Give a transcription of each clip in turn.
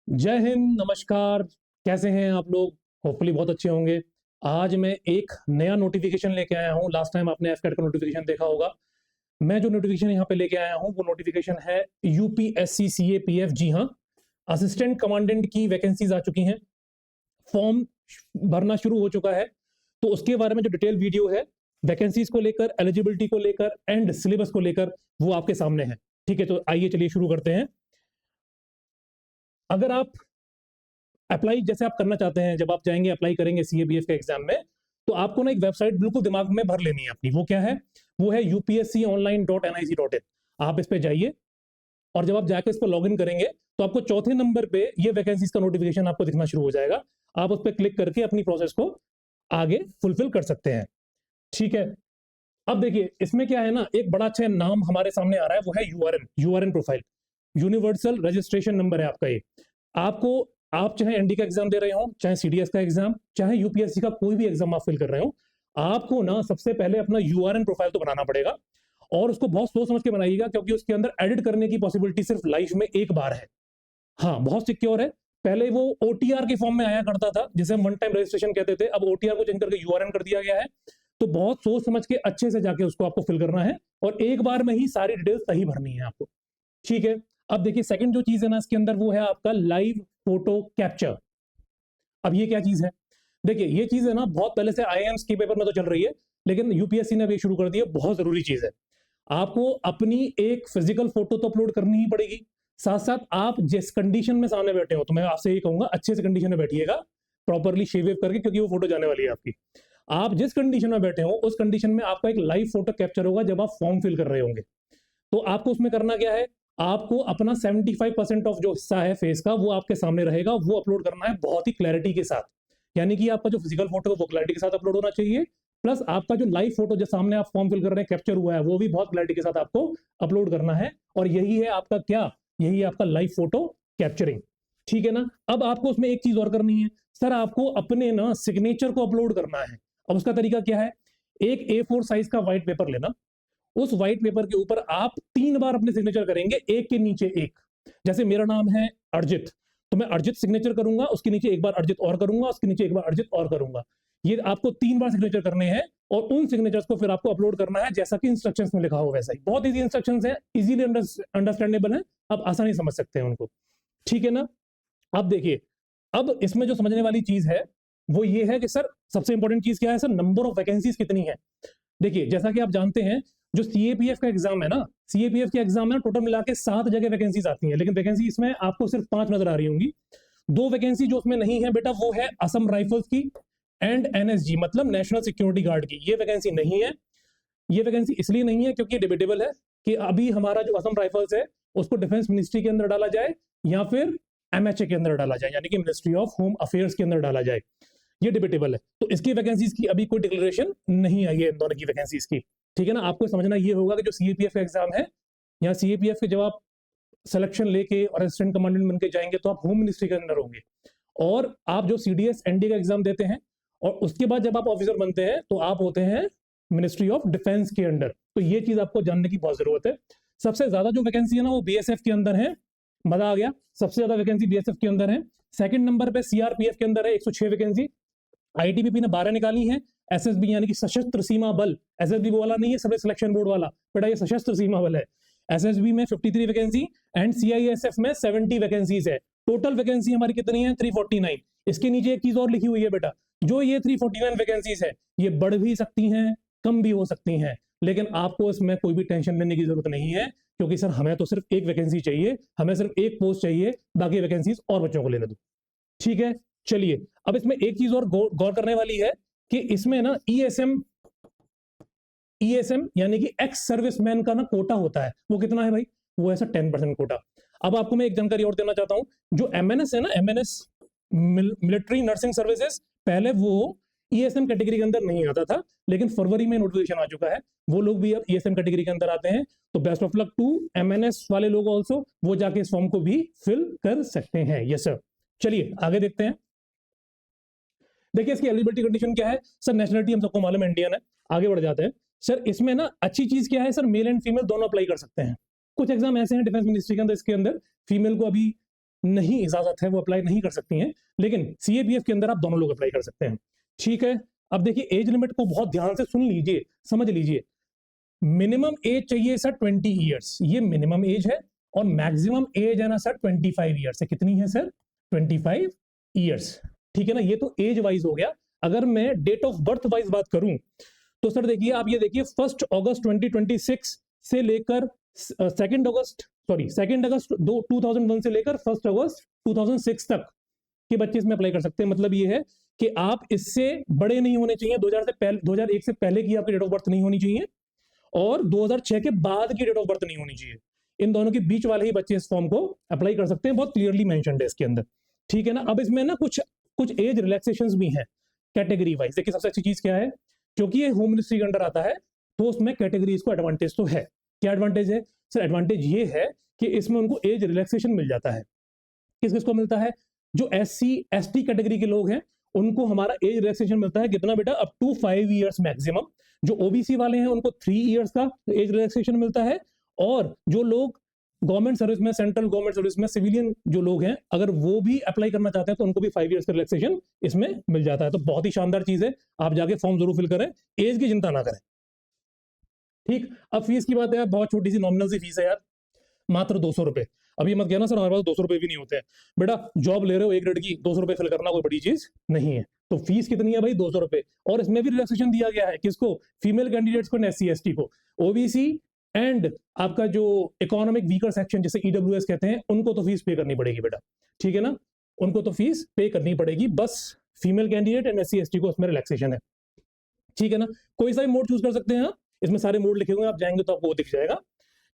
जय हिंद, नमस्कार। कैसे हैं आप लोग? होपफुली बहुत अच्छे होंगे। आज मैं एक नया नोटिफिकेशन लेके आया हूँ। लास्ट टाइम आपने एफकेट का नोटिफिकेशन देखा होगा। मैं जो नोटिफिकेशन यहाँ पे लेके आया हूँ वो नोटिफिकेशन है यूपीएससी सीएपीएफ। जी हाँ, असिस्टेंट कमांडेंट की वैकेंसीज आ चुकी हैं। फॉर्म भरना शुरू हो चुका है। तो उसके बारे में जो डिटेल वीडियो है, वैकेंसीज को लेकर, एलिजिबिलिटी को लेकर एंड सिलेबस को लेकर, वो आपके सामने है। ठीक है, तो आइए चलिए शुरू करते हैं। अगर आप अप्लाई जैसे आप करना चाहते हैं, जब आप जाएंगे अप्लाई करेंगे सीएबीएफ के एग्जाम में, तो आपको ना एक वेबसाइट बिल्कुल दिमाग में भर लेनी है अपनी। वो क्या है? वो है upsconline.nic.in। आप इस पे जाइए और जब आप जाकर इस पर लॉग इन करेंगे तो आपको चौथे नंबर पे ये वैकेंसीज का नोटिफिकेशन आपको दिखना शुरू हो जाएगा। आप उस पर क्लिक करके अपनी प्रोसेस को आगे फुलफिल कर सकते हैं। ठीक है, अब देखिए इसमें क्या है ना, एक बड़ा अच्छा नाम हमारे सामने आ रहा है, वो है URN profile. Universal registration number है आपका ये। आपको, आप चाहे एनडी का एग्जाम दे रहे हो, चाहे सीडीएस का एग्जाम, चाहे यूपीएससी का कोई भी एग्जाम आप फिल कर रहे हो, आपको ना सबसे पहले अपना यूआरएन प्रोफाइल तो बनाना पड़ेगा। और उसको बहुत सोच समझ के बनाइएगा, क्योंकि उसके अंदर एडिट करने की पॉसिबिलिटी सिर्फ लाइफ में एक बार है। हाँ, बहुत सिक्योर है। पहले वो ओटीआर के फॉर्म में आया करता था, जिसे हम वन टाइम रजिस्ट्रेशन कहते थे। अब ओटीआर को चेंज करके यूआरएन कर दिया गया है। तो बहुत सोच समझ के अच्छे से जाके उसको आपको फिल करना है और एक बार में ही सारी डिटेल्स सही भरनी है आपको। ठीक है, अब देखिए सेकंड जो चीज है ना इसके अंदर, वो है आपका लाइव फोटो कैप्चर। अब ये क्या चीज है? देखिए ये चीज है ना, बहुत पहले से आईएएम्स के पेपर में तो चल रही है, लेकिन यूपीएससी ने भी शुरू कर दी है। बहुत जरूरी चीज है। आपको अपनी एक फिजिकल फोटो तो अपलोड करनी ही पड़ेगी। साथ साथ आप जिस कंडीशन में सामने बैठे हो, तो मैं आपसे ये कहूंगा अच्छे से कंडीशन में बैठिएगा, प्रॉपरली शेव वेव करके, क्योंकि वो फोटो जाने वाली है आपकी। आप जिस कंडीशन में बैठे हो उस कंडीशन में आपका एक लाइव फोटो कैप्चर होगा जब आप फॉर्म फिल कर रहे होंगे। तो आपको उसमें करना क्या है? आपको अपना 75% ऑफ जो हिस्सा है फेस का, वो आपके सामने रहेगा, वो अपलोड करना है बहुत ही क्लैरिटी के साथ। यानी कि आपका जो फिजिकल फोटो है वो क्लैरिटी के साथ अपलोड होना चाहिए। प्लस आपका जो लाइव फोटो जो सामने आप फॉर्म फिल कर रहे हैं कैप्चर हुआ है, वो भी बहुत क्लैरिटी के साथ आपको अपलोड करना है। और यही है आपका क्या? यही है आपका लाइव फोटो कैप्चरिंग। ठीक है ना? अब आपको उसमें एक चीज और करनी है सर, आपको अपने ना सिग्नेचर को अपलोड करना है। अब उसका तरीका क्या है? एक A4 साइज का व्हाइट पेपर लेना। उस व्हाइट पेपर के ऊपर आप 3 बार अपने सिग्नेचर करेंगे, एक के नीचे एक। जैसे मेरा नाम है अर्जित, तो मैं अर्जित सिग्नेचर करूंगा, उसके नीचे एक बार अर्जित और करूंगा, उसके नीचे एक बार अर्जित और करूंगा। ये आपको 3 बार सिग्नेचर करने हैं और उन सिग्नेचर्स को फिर आपको अपलोड करना है जैसा कि इंस्ट्रक्शंस में लिखा हो वैसा ही। बहुत इजी इंस्ट्रक्शंस है, इजीली अंडरस्टैंडेबल है, आप आसानी समझ सकते हैं उनको। ठीक है ना? अब देखिए, अब इसमें जो समझने वाली चीज है वो ये है कि सर सबसे इंपॉर्टेंट चीज क्या है? सर नंबर ऑफ वैकेंसीज कितनी है। देखिए जैसा कि आप जानते हैं, जो सीएपीएफ का एग्जाम है ना, सीएपीएफ के एग्जाम में टोटल मिला के 7 जगह वैकेंसीज आती हैं, लेकिन वैकेंसी इसमें आपको सिर्फ 5 नजर आ रही होंगी। 2 वैकेंसी जो उसमें नहीं है बेटा, वो है असम राइफल्स की एंड एनएसजी, मतलब नेशनल सिक्योरिटी गार्ड की। ये वैकेंसी नहीं है। ये वैकेंसी इसलिए नहीं है क्योंकि डिबेटेबल है कि अभी हमारा जो असम राइफल्स है उसको डिफेंस मिनिस्ट्री के अंदर डाला जाए या फिर एमएचए के अंदर डाला जाए, यानी कि मिनिस्ट्री ऑफ होम अफेयर्स के अंदर डाला जाए। ये डिबेटेबल है। तो इसकी वैकेंसीज की अभी कोई डिक्लेरेशन नहीं आई है इन दोनों की वैकेंसीज की। ठीक है ना? आपको समझना ये होगा कि जो सीएपीएफ का एग्जाम है, या सीएपीएफ के जब आप सिलेक्शन लेके और असिस्टेंट कमांडेंट बनके जाएंगे तो आप होम मिनिस्ट्री के अंदर होंगे। और आप जो सीडीएस एनडी का एग्जाम देते हैं और उसके बाद जब आप ऑफिसर बनते हैं तो आप होते हैं मिनिस्ट्री ऑफ डिफेंस के अंडर। तो ये चीज आपको जानने की बहुत जरूरत है। सबसे ज्यादा जो वैकेंसी है ना वो बीएसएफ के अंदर है। मजा आ गया, सबसे ज्यादा वैकेंसी बीएसएफ के अंदर है। सेकंड नंबर पे सीआरपीएफ के अंदर है 106 वैकेंसी। आईटीबीपी ने 12 निकाली है। एसएसबी यानी कि सशस्त्र सीमा बल, एसएसबी वो वाला नहीं है सर्विस सिलेक्शन बोर्ड वाला, बेटा ये सशस्त्र सीमा बल है। एसएसबी में 53 वैकेंसी एंड सीआईएसएफ में 70 वैकेंसीज है। टोटल वैकेंसी हमारी कितनी है? 349। इसके नीचे एक चीज और लिखी हुई है बेटा, जो ये 349 वैकेंसीज है ये बढ़ भी सकती हैं, कम भी हो सकती हैं, लेकिन आपको इसमें कोई भी टेंशन लेने की जरूरत नहीं है, क्योंकि सर हमें तो सिर्फ एक वैकेंसी चाहिए, हमें सिर्फ एक पोस्ट चाहिए, बाकी वैकेंसीज और बच्चों को लेने दो। ठीक है, चलिए अब इसमें एक चीज और गौर करने वाली है कि इसमें ना ईएसएम यानी कि एक्स सर्विसमैन का ना कोटा होता है। वो कितना है भाई? वो है सर 10% कोटा। अब आपको मैं एक जानकारी और देना चाहता हूं, जो एमएनएस है ना, एमएनएस मिलिट्री नर्सिंग सर्विसेज, पहले वो ईएसएम कैटेगरी के अंदर नहीं आता था, लेकिन फरवरी में नोटिफिकेशन आ चुका है, वो लोग भी अब ईएसएम कैटेगरी के अंदर आते हैं। तो best of luck to MNS वाले लोग ऑल्सो, वो जाके इस फॉर्म को भी फिल कर सकते हैं। Yes sir. चलिए आगे देखते हैं। देखिए इसकी एलिजिबिलिटी कंडीशन क्या है सर? नेशनलिटी हम सबको मालूम है, इंडियन है। आगे बढ़ जाते हैं। सर इसमें ना अच्छी चीज क्या है सर, मेल एंड फीमेल दोनों अप्लाई कर सकते हैं। कुछ एग्जाम ऐसे हैं डिफेंस मिनिस्ट्री के अंदर, इसके अंदर फीमेल को अभी नहीं इजाजत है, वो अप्लाई नहीं कर सकती हैं, लेकिन सीएबीएफ के अंदर आप दोनों लोग अप्लाई कर सकते हैं। ठीक है, अब देखिए एज लिमिट को बहुत ध्यान से सुन लीजिए, समझ लीजिए। मिनिमम एज चाहिए सर 20 ईयर्स, ये मिनिमम एज है, और मैक्सिमम एज है ना सर 25 ईयर्स है। कितनी है सर? 25 ईयर्स। ठीक है ना, ये तो एज वाइज हो गया। अगर मैं डेट ऑफ बर्थ वाइज बात करूं तो सर देखिए, आप ये देखिए 1 अगस्त 2026 से लेकर 2 अगस्त 2001 से लेकर 1 अगस्त 2006 तक के बच्चे इसमें अप्लाई कर सकते हैं। मतलब ये है कि आप इससे बड़े नहीं होने चाहिए, 2001 से पहले की आपकी डेट ऑफ बर्थ नहीं होनी चाहिए, और 2006 के बाद की डेट ऑफ बर्थ नहीं होनी चाहिए। इन दोनों के बीच वाले ही बच्चे इस फॉर्म को अप्लाई कर सकते हैं, बहुत क्लियरली मेंशन्ड है इसके अंदर। ठीक है ना, अब इसमें ना कुछ एज रिलैक्सेशंस भी हैं कैटेगरी वाइज। देखिए सबसे अच्छी चीज क्या है, क्योंकि ये होम मिनिस्ट्री के अंडर आता है तो उसमें कैटेगरीज को एडवांटेज तो है। क्या एडवांटेज है सर? एडवांटेज ये है कि इसमें उनको एज रिलैक्सेशन मिल जाता है। किस किस को मिलता है? जो SC ST कैटेगरी के लोग हैं उनको हमारा एज रिलैक्सेशन मिलता है कितना बेटा? Up to 5 years maximum. जो OBC वाले हैं उनको 3 ईयर्स का एज रिलैक्सेशन मिलता है, और जो लोग गवर्नमेंट सर्विस में, सेंट्रल गवर्नमेंट सर्विस में सिविलियन जो लोग हैं, अगर वो भी अप्लाई करना चाहते हैं तो उनको भी 5 ईयर्स का रिलैक्सेशन इसमें मिल जाता है। तो बहुत ही शानदार चीज है, आप जाके फॉर्म जरूर फिल करें, एज की चिंता ना करें। ठीक, अब फीस की बात है, बहुत छोटी सी नॉमिनल सी फीस है यार, मात्र 200 रुपए। अभी मत कहना सर हमारे पास 200 रुपए भी नहीं होते हैं। बेटा जॉब ले रहे हो 1 ग्रेड की, 200 रुपए फिल करना कोई बड़ी चीज नहीं है। तो फीस कितनी है भाई? 200 रुपए। और इसमें भी रिलैक्सेशन दिया गया है, किसको? फीमेल कैंडिडेट्स को, SC ST को। OBC एंड आपका जो इकोनॉमिक वीकर सेक्शन जिसे EWS कहते हैं, उनको तो फीस पे करनी पड़ेगी बेटा। ठीक है ना, उनको तो फीस पे करनी पड़ेगी, बस female candidate and SC ST को उसमें रिलैक्सेशन है। ठीक है ना, कोई सा भी मोड चूज कर सकते हैं आप, इसमें सारे मोड लिखे हुए हैं, आप जाएंगे तो आपको वो दिख जाएगा।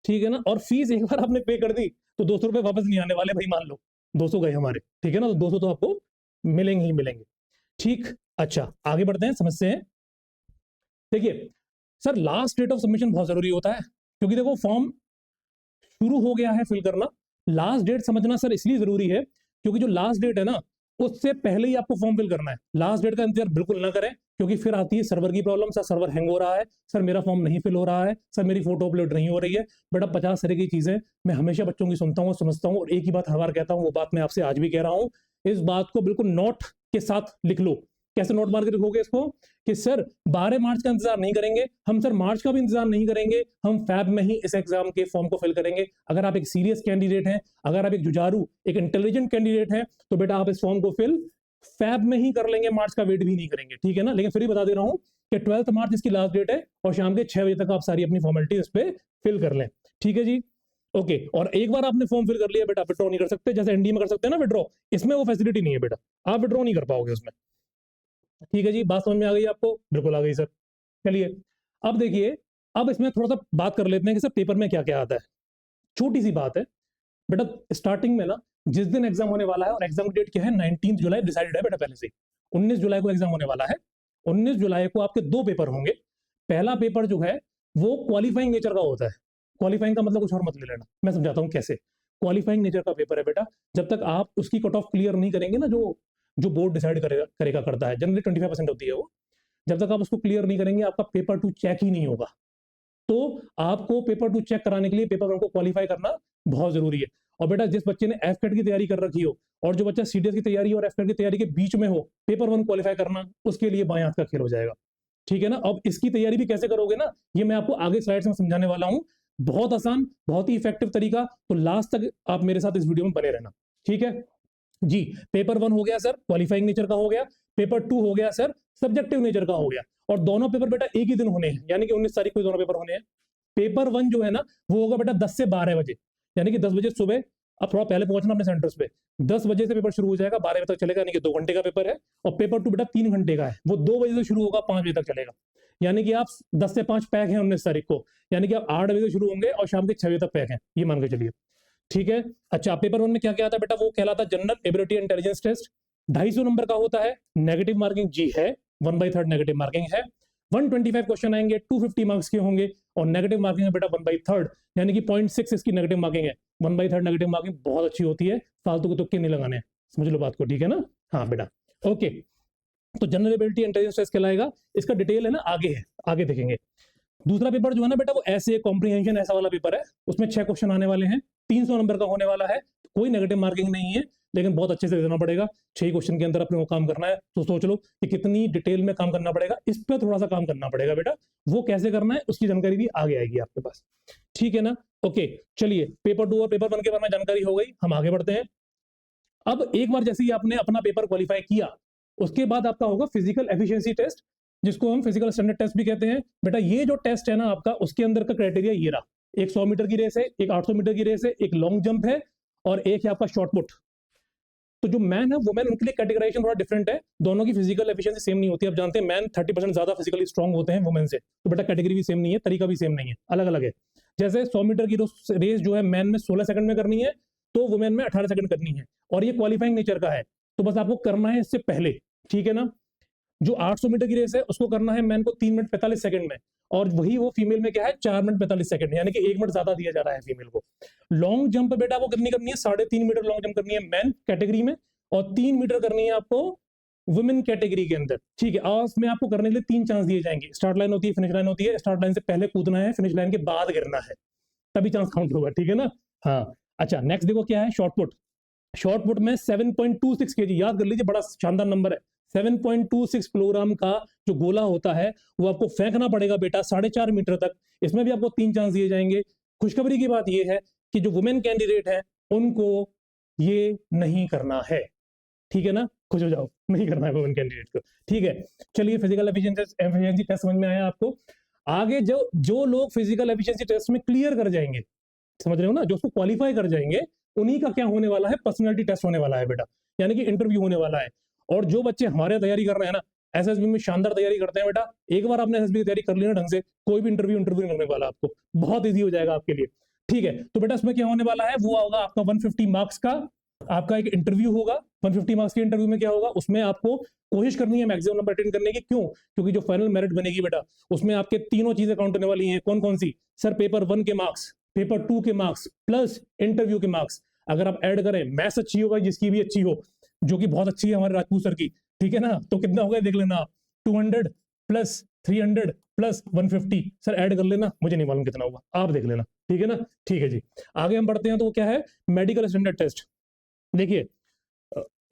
ठीक है ना, और फीस एक बार आपने पे कर दी तो 200 रुपए वापस नहीं आने वाले भाई, मान लो 200 गए हमारे। ठीक है ना, तो 200 तो आपको मिलेंगे ही मिलेंगे। ठीक, अच्छा आगे बढ़ते हैं, समझते हैं। देखिए sir last date of submission बहुत जरूरी होता है, क्योंकि देखो फॉर्म शुरू हो गया है फिल करना। लास्ट डेट समझना सर इसलिए जरूरी है क्योंकि जो लास्ट डेट है ना, उससे पहले ही आपको फॉर्म फिल करना है। लास्ट डेट का इंतजार बिल्कुल ना करें, क्योंकि फिर आती है सर्वर की प्रॉब्लम। सर सर्वर हैंग हो रहा है, सर मेरा फॉर्म नहीं फिल हो रहा है, सर मेरी फोटो अपलोड नहीं हो रही है। बेटा 50 तरह की चीजें मैं हमेशा बच्चों की सुनता हूँ, समझता हूँ, और एक ही बात हर बार कहता हूँ, वो बात मैं आपसे आज भी कह रहा हूँ। इस बात को बिल्कुल नोट के साथ लिख लो। कैसे नोट मार के लिखोगे इसको? कि सर 12 मार्च का इंतजार नहीं करेंगे हम, सर मार्च का भी इंतजार नहीं करेंगे हम, फैब में ही इस एग्जाम के फॉर्म को फिल करेंगे। अगर आप एक सीरियस कैंडिडेट हैं, अगर आप एक जुझारू, एक इंटेलिजेंट कैंडिडेट हैं, तो बेटा आप इस फॉर्म को फिल फैब में ही कर लेंगे, मार्च का वेट भी नहीं करेंगे। ठीक है ना, लेकिन फिर भी बता दे रहा हूं कि 12 मार्च इसकी लास्ट डेट है, और शाम के 6 बजे तक आप सारी अपनी फॉर्मेलिटी इस पे फिल कर लें। ठीक है जी, ओके। और एक बार आपने फॉर्म फिल कर लिया बेटा, विड्रॉ नहीं कर सकते, जैसे ND में कर सकते हैं ना विड्रॉ, इसमें वो फैसिलिटी नहीं है बेटा, आप विड्रॉ नहीं कर पाओगे उसमें। ठीक है जी, बात समझ में आ गई आपको? बिल्कुल आ गई सर। चलिए अब देखिए, अब इसमें थोड़ा सा बात कर लेते हैं कि सर पेपर में क्या क्या आता है। छोटी सी बात है बेटा, स्टार्टिंग में ना जिस दिन एग्जाम होने वाला है, और एग्जाम डेट क्या है 19 जुलाई डिसाइडेड है बेटा पहले से। 19 जुलाई को एग्जाम होने वाला है। 19 जुलाई को आपके 2 पेपर होंगे। पहला पेपर जो है वो क्वालिफाइंग नेचर का होता है। क्वालिफाइंग का मतलब कुछ और मत ले लेना, मैं समझाता हूँ कैसे। क्वालिफाइंग नेचर का पेपर है बेटा, जब तक आप उसकी कट ऑफ क्लियर नहीं करेंगे ना, जो जो बोर्ड डिसाइड करेगा करता है, जनरली 25% होती है वो, जब तक आप उसको क्लियर नहीं करेंगे आपका पेपर 2 चेक ही नहीं होगा। तो आपको पेपर 2 चेक कराने के लिए पेपर 1 को क्वालिफाई करना बहुत जरूरी है। और बेटा जिस बच्चे ने FCAT की तैयारी कर रखी हो, और जो बच्चा CDS की तैयारी और FCAT की तैयारी के बीच में हो, पेपर 1 क्वालिफाई करना उसके लिए बाएं हाथ का खेल हो जाएगा। ठीक है ना, अब इसकी तैयारी भी कैसे करोगे ना, ये मैं आपको आगे स्लाइड्स में समझाने वाला हूँ। बहुत आसान, बहुत ही इफेक्टिव तरीका, तो लास्ट तक आप मेरे साथ इस वीडियो में बने रहना। ठीक है जी, पेपर 1 हो गया सर क्वालिफाइंग नेचर का हो गया, पेपर 2 हो गया सर सब्जेक्टिव नेचर का हो गया। और दोनों पेपर बेटा एक ही दिन होने हैं, यानी कि 19 तारीख को दोनों पेपर होने हैं। पेपर 1 जो है ना वो होगा बेटा 10 से 12 बजे, यानी कि 10 बजे सुबह। अब थोड़ा पहले पहुंचना अपने सेंटर्स पे। 10 बजे से पेपर शुरू हो जाएगा, 12 बजे तक चलेगा, यानी कि 2 घंटे का पेपर है। और पेपर 2 बेटा 3 घंटे का है, वो 2 बजे से शुरू होगा, 5 बजे तक चलेगा। यानी कि आप 10 से 5 पैक हैं 19 तारीख को, यानी कि आप 8 बजे से शुरू होंगे और शाम के 6 बजे तक पैक हैं, ये मान के चलिए। ठीक है, अच्छा पेपर 1 में क्या क्या आता है बेटा, वो कहलाता है general ability intelligence test. 250 number का होता है, नेगेटिव मार्किंग जी है, 1/3 नेगेटिव मार्किंग है। 125 क्वेश्चन आएंगे, 250 मार्क्स के होंगे, और नेगेटिव मार्किंग है बेटा 1/3, यानी कि 0.6 इसकी नेगेटिव मार्किंग है। 1/3 नेगेटिव मार्किंग बहुत अच्छी होती है, फालतू के तुक्के नहीं लगाने, समझ लो बात को। ठीक है ना, हाँ बेटा ओके। तो जनरल एबिलिटी इंटेलिजेंस टेस्ट कहलाएगा, इसका डिटेल है ना आगे है, आगे देखेंगे। दूसरा पेपर जो है ना बेटा वो ऐसे कॉम्प्रिहेंशन ऐसा वाला पेपर है, उसमें 6 क्वेश्चन आने वाले हैं, 300 नंबर का होने वाला है। कोई नेगेटिव मार्किंग नहीं है, लेकिन बहुत अच्छे से देना पड़ेगा। 6 क्वेश्चन के अंदर अपने को काम करना है, तो सोच लो कि कितनी डिटेल में काम करना पड़ेगा। इस पर थोड़ा सा काम करना पड़ेगा बेटा, वो कैसे करना है उसकी जानकारी भी आगे आएगी आपके पास, ठीक है ना। ओके, चलिए पेपर 2 और पेपर 1 के बारे में जानकारी हो गई, हम आगे बढ़ते हैं। अब एक बार जैसे ही आपने अपना पेपर क्वालिफाई किया, उसके बाद आपका होगा फिजिकल एफिशिएंसी टेस्ट, जिसको हम फिजिकल स्टैंडर्ड टेस्ट भी कहते हैं। बेटा ये जो टेस्ट है ना आपका, उसके अंदर का क्राइटेरिया ये रहा, एक 100 मीटर की रेस है, एक 800 मीटर की रेस है, एक लॉन्ग जंप है और एक है आपका शॉर्ट पुट। तो जो मैन है वुमेन, उनके लिए कैटेगराइजेशन थोड़ा डिफरेंट है, दोनों की फिजिकल एफिशिएंसी सेम नहीं होती। आप जानते हैं मैन 30% ज्यादा फिजिकली स्ट्रांग होते हैं वुमेन से, तो बेटा कैटेगरी भी सेम नहीं है, तरीका भी सेम नहीं है, अलग अलग है। जैसे 100 मीटर की रेस जो है मैन में 16 सेकंड में करनी है, तो वुमेन में 18 सेकंड करनी है, और ये क्वालिफाइंग नेचर का है, तो बस आपको करना है इससे पहले, ठीक है ना। जो 800 मीटर की रेस है उसको करना है मैन को 3 मिनट 45 सेकंड में, और वही वो फीमेल में क्या है 4 मिनट 45 सेकंड, यानी कि 1 मिनट ज्यादा दिया जा रहा है फीमेल को। लॉन्ग जंप बेटा वो कितनी करनी है, 3.5 मीटर लॉन्ग जंप करनी है मैन कैटेगरी में, और 3 मीटर करनी है आपको वुमेन कैटेगरी के अंदर, ठीक है। और उसमें आपको करने के लिए 3 चांस दिए जाएंगे, स्टार्ट लाइन होती है, फिनिश लाइन होती है, स्टार्ट लाइन से पहले कूदना है, फिनिश लाइन के बाद गिरना है, तभी चांस काउंट होगा, ठीक है ना। हाँ, अच्छा नेक्स्ट देखो क्या है, शॉर्ट पुट। शॉर्ट पुट में 7.26 केजी, याद कर लीजिए, बड़ा शानदार नंबर है। 7.26 किलोग्राम का जो गोला होता है वो आपको फेंकना पड़ेगा बेटा 4.5 मीटर तक। इसमें भी आपको 3 चांस दिए जाएंगे। खुशखबरी की बात यह है कि जो वुमेन कैंडिडेट है उनको ये नहीं करना है, ठीक है ना, खुश हो जाओ, नहीं करना है वुमेन कैंडिडेट को, ठीक है। चलिए फिजिकल एफिशिएंसी टेस्ट समझ में आया आपको। आगे जो लोग फिजिकल एफिशिएंसी टेस्ट में क्लियर कर जाएंगे, समझ रहे हो ना, जो उसको क्वालिफाई कर जाएंगे, उन्हीं का क्या होने वाला है, पर्सनालिटी टेस्ट होने वाला है बेटा, यानी कि इंटरव्यू होने वाला है। और जो बच्चे हमारे तैयारी कर रहे हैं ना, एसएसबी में शानदार तैयारी करते हैं बेटा, एक बार आपने एसएसबी की तैयारी कर ली ना ढंग से, कोई भी इंटरव्यू नहीं करने वाला आपको, बहुत ईजी हो जाएगा आपके लिए, ठीक है। तो बेटा इसमें क्या होने वाला है, वो होगा आपका 150 मार्क्स का आपका एक इंटरव्यू होगा। 150 मार्क्स के इंटरव्यू में क्या होगा, उसमें आपको कोशिश करनी है मैक्सिमम नंबर अटेंड करने की। क्यों? क्योंकि जो फाइनल मेरिट बनेगी बेटा, उसमें आपके तीनों चीजें काउंट होने वाली हैं। कौन कौन सी? सर पेपर 1 के मार्क्स, पेपर 2 के मार्क्स प्लस इंटरव्यू के मार्क्स। अगर आप ऐड करें, मैथ्स अच्छी होगा जिसकी भी अच्छी हो, जो कि बहुत अच्छी है हमारे राजपूत सर की, ठीक है ना, तो कितना होगा देख लेना आप, 200 प्लस 300 प्लस 150, सर ऐड कर लेना, मुझे नहीं मालूम कितना होगा, आप देख लेना, ठीक है ना। ठीक है जी, आगे हम बढ़ते हैं। तो क्या है, मेडिकल स्टैंडर्ड टेस्ट। देखिए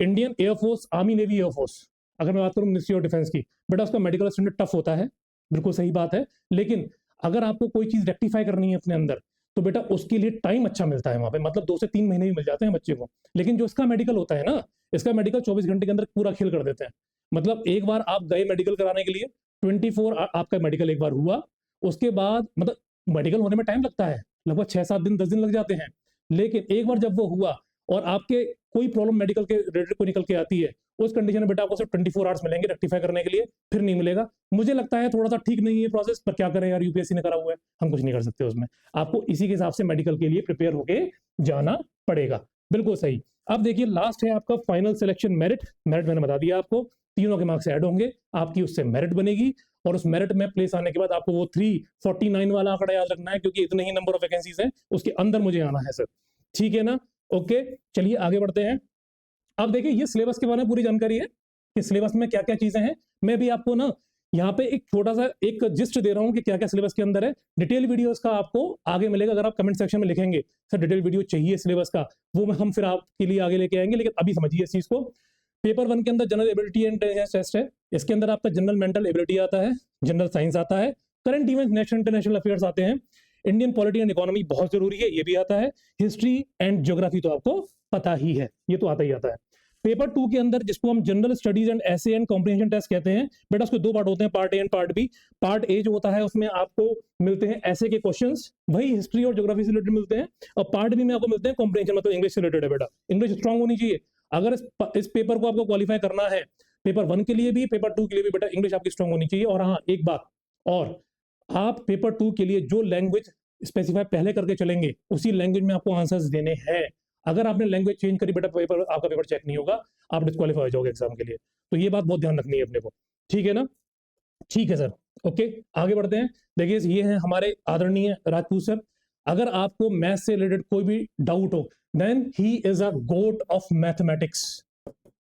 Indian air force, army, navy, air force, अगर मैं बात करूं मिनिस्ट्री ऑफ डिफेंस की, बेटा उसका मेडिकल स्टैंडर्ड टफ होता है, बिल्कुल सही बात है। लेकिन अगर आपको कोई चीज रेक्टिफाई करनी है अपने अंदर, तो बेटा उसके लिए टाइम अच्छा मिलता है वहां पे, मतलब 2 से 3 महीने भी मिल जाते हैं बच्चे को। लेकिन जो इसका मेडिकल होता है ना, इसका मेडिकल 24 घंटे के अंदर पूरा खेल कर देते हैं। मतलब एक बार आप गए मेडिकल कराने के लिए, 24 आपका मेडिकल एक बार हुआ, उसके बाद मतलब मेडिकल होने में टाइम लगता है, लगभग 6-7 दिन 10 दिन लग जाते हैं। लेकिन एक बार जब वो हुआ और आपके कोई प्रॉब्लम मेडिकल के रिलेटेड कोई निकल के आती है, उस कंडीशन में बेटा आपको सिर्फ 24 आवर्स मिलेंगे रेक्टिफाई करने के लिए, फिर नहीं मिलेगा। मुझे लगता है थोड़ा सा ठीक नहीं है प्रोसेस, पर क्या करें यार, यूपीएससी ने करा हुआ है, हम कुछ नहीं कर सकते उसमें। आपको इसी के हिसाब से मेडिकल के लिए प्रिपेयर होके जाना पड़ेगा, बिल्कुल सही। अब देखिए लास्ट है आपका फाइनल सिलेक्शन मेरिट। मेरिट मैंने बता दिया आपको, तीनों के मार्क्स ऐड होंगे, आपकी उससे मेरिट बनेगी, और उस मेरिट में प्लेस आने के बाद आपको वो 349 वाला आंकड़ा याद रखना है, क्योंकि इतने ही नंबर ऑफ वैकेंसीज हैं, उसके अंदर मुझे आना है सर, ठीक है ना। ओके, चलिए आगे बढ़ते हैं। अब देखिए ये सिलेबस के बारे में पूरी जानकारी है कि सिलेबस में क्या क्या चीजें हैं। मैं भी आपको ना यहाँ पे एक छोटा सा एक जिस्ट दे रहा हूँ कि क्या क्या सिलेबस के अंदर है। डिटेल वीडियोस का आपको आगे मिलेगा, अगर आप कमेंट सेक्शन में लिखेंगे सर डिटेल वीडियो चाहिए सिलेबस का, वो हम फिर आपके लिए आगे लेके आएंगे। लेकिन अभी समझिए इस चीज को। पेपर 1 के अंदर general ability and intelligence test है, इसके अंदर आपका जनरल मेंटल एबिलिटी आता है, जनरल साइंस आता है, current events national international affairs आते हैं, इंडियन पॉलिटी एंड इकोनॉमी बहुत जरूरी है, ये भी आता है, हिस्ट्री एंड ज्योग्राफी तो आपको पता ही है, ये तो आता ही आता है। पेपर 2 के अंदर जिसको हम general studies and essay and comprehension test कहते हैं, बेटा उसके 2 पार्ट होते हैं, part A and part B. Part A जो होता है उसमें आपको मिलते हैं ऐसे के क्वेश्चंस, वही हिस्ट्री और ज्योग्राफी से रिलेटेड मिलते हैं, और पार्ट बी में आपको मिलते हैं कॉम्प्रिहेंशन, मतलब इंग्लिश से रिलेटेड है बेटा, इंग्लिश स्ट्रांग होनी चाहिए। अगर इस पेपर को आपको क्वालिफाई करना है, पेपर 1 के लिए भी पेपर 2 के लिए भी बेटा इंग्लिश आपकी स्ट्रांग होनी चाहिए। और हाँ एक बात और, आप पेपर 2 के लिए जो लैंग्वेज स्पेसिफाई पहले करके चलेंगे उसी लैंग्वेज में आपको आंसर्स देने हैं। अगर आपने लैंग्वेज चेंज करी बेटा, पेपर आपका पेपर चेक नहीं होगा, आप डिस्क्वालीफाई हो जाओगे एग्जाम के लिए। तो ये बात बहुत ध्यान रखनी है अपने को, ठीक है ना। ठीक है सर, ओके आगे बढ़ते हैं। देखिए ये है हमारे आदरणीय राजपूत सर। अगर आपको मैथ से रिलेटेड कोई भी डाउट हो, then he is a GOAT of mathematics.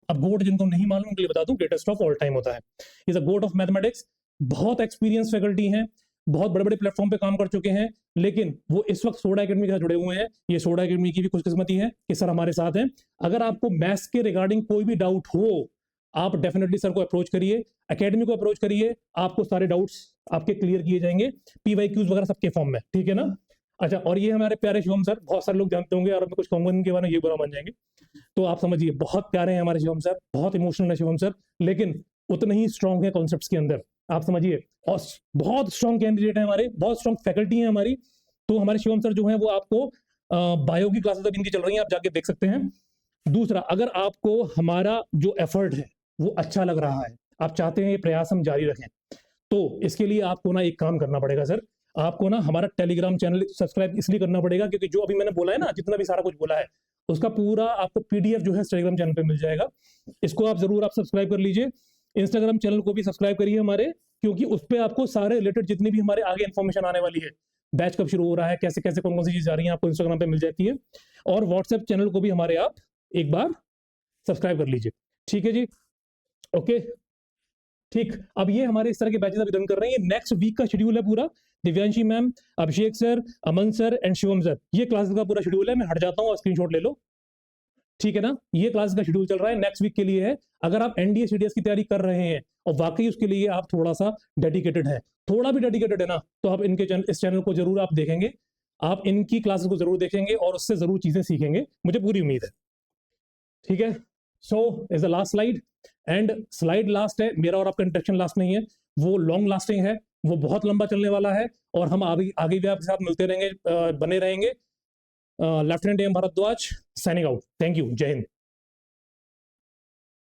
अब गोट जिनको नहीं मालूम के लिए बता दूं, ग्रेटेस्ट ऑफ ऑल टाइम होता है, is a GOAT of mathematics. बहुत एक्सपीरियंस फैकल्टी हैं, बहुत बड़े बड़े प्लेटफॉर्म पे काम कर चुके हैं, लेकिन वो इस वक्त सोडा एकेडमी के साथ जुड़े हुए हैं। ये सोडा एकेडमी की भी खुशकिस्मती है कि सर हमारे साथ हैं। अगर आपको मैथ्स के रिगार्डिंग कोई भी डाउट हो, आप डेफिनेटली सर को अप्रोच करिए, एकेडमी को अप्रोच करिए, आपको सारे डाउट्स आपके क्लियर किए जाएंगे, PYQs वगैरह सबके फॉर्म में, ठीक है ना। अच्छा, और ये हमारे प्यारे शिवम सर, बहुत सारे लोग जानते होंगे और मैं कुछ कहूंगा इनके बारे में ये बुरा मान जाएंगे, तो आप समझिए बहुत प्यारे हैं हमारे शिवम सर, बहुत इमोशनल है शिवम सर, लेकिन उतने ही स्ट्रांग है कॉन्सेप्ट्स के अंदर, आप समझिए। और बहुत स्ट्रांग कैंडिडेट है हमारे, बहुत स्ट्रांग फैकल्टी है हमारी। तो हमारे शिवम सर जो है वो आपको बायो की क्लासेस अब इनकी चल रही हैं, आप जाके देख सकते हैं। दूसरा, अगर आपको हमारा जो एफर्ट है वो अच्छा लग रहा है, आप चाहते हैं ये प्रयास हम जारी रखें, तो इसके लिए आपको ना एक काम करना पड़ेगा सर, आपको ना हमारा टेलीग्राम चैनल सब्सक्राइब इसलिए करना पड़ेगा क्योंकि जो अभी मैंने बोला है ना, जितना भी सारा कुछ बोला है, उसका पूरा आपको PDF जो है टेलीग्राम चैनल पे मिल जाएगा। इसको आप जरूर आप सब्सक्राइब कर लीजिए। इंस्टाग्राम चैनल को भी सब्सक्राइब करिए हमारे, क्योंकि उस पर आपको सारे रिलेटेड जितनी भी हमारे आगे इन्फॉर्मेशन आने वाली है, बैच कब शुरू हो रहा है, कैसे कैसे कौन कौन सी चीज आ रही है, आपको इंस्टाग्राम पे मिल जाती है। और व्हाट्सएप चैनल को भी हमारे आप एक बार सब्सक्राइब कर लीजिए, ठीक है जी, ओके ठीक। अब ये हमारे इस तरह के बैचेस अभी रन कर रहे हैं, ये नेक्स्ट वीक का शेड्यूल है पूरा। Divyanshi ma'am, Abhishek sir, Aman sir and Shivam sir, ये क्लासेस का पूरा शेड्यूल है। मैं हट जाता हूँ, स्क्रीनशॉट ले लो, ठीक है ना। ये क्लास का शेड्यूल चल रहा है, नेक्स्ट वीक के लिए है। अगर आप NDA CDS की तैयारी कर रहे हैं और वाकई उसके लिए आप थोड़ा सा डेडिकेटेड है, थोड़ा भी डेडिकेटेड है ना, तो आप इनके इस चैनल को जरूर आप देखेंगे, आप इनकी क्लासेस को जरूर देखेंगे और उससे जरूर चीजें सीखेंगे, मुझे पूरी उम्मीद है, ठीक है। So is the last slide, and slide last है, मेरा और आपका इंटरेक्शन लास्ट नहीं है, वो लॉन्ग लास्टिंग है, वो बहुत लंबा चलने वाला है, और हम आगे भी आपके साथ मिलते रहेंगे, बने रहेंगे। Lieutenant AM Bharadwaj signing out, thank you, Jai Hind.